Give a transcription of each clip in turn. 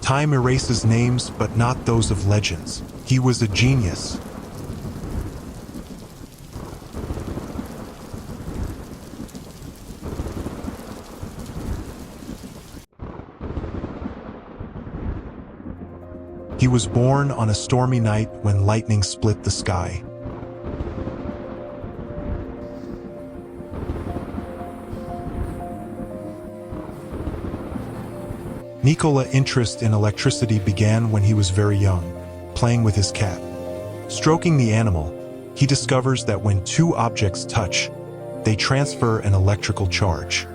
Time erases names, but not those of legends. He was a genius. He was born on a stormy night when lightning split the sky. Nikola's interest in electricity began when he was very young, playing with his cat. Stroking the animal, he discovers that when two objects touch, they transfer an electrical charge.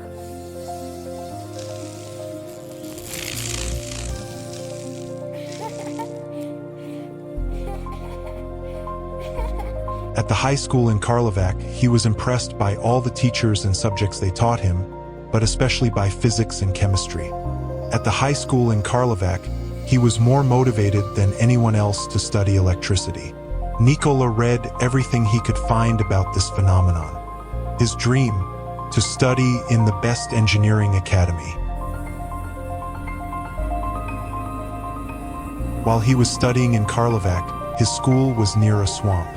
At the high school in Karlovac, he was impressed by all the teachers and subjects they taught him, but especially by physics and chemistry. At the high school in Karlovac, he was more motivated than anyone else to study electricity. Nikola read everything he could find about this phenomenon. His dream, to study in the best engineering academy. While he was studying in Karlovac, his school was near a swamp.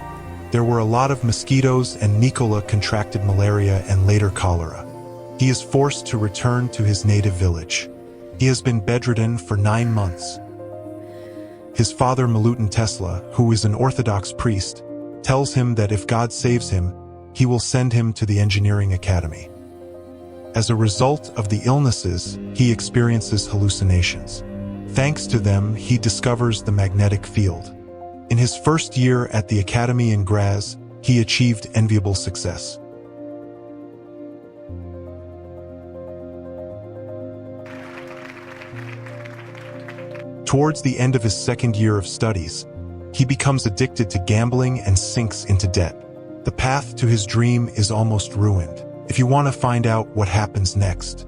There were a lot of mosquitoes, and Nikola contracted malaria and later cholera. He is forced to return to his native village. He has been bedridden for 9 months. His father, Nikola Tesla, who is an Orthodox priest, tells him that if God saves him, he will send him to the engineering academy. As a result of the illnesses, he experiences hallucinations. Thanks to them, he discovers the magnetic field. In his first year at the academy in Graz, he achieved enviable success. Towards the end of his second year of studies, he becomes addicted to gambling and sinks into debt. The path to his dream is almost ruined. If you want to find out what happens next,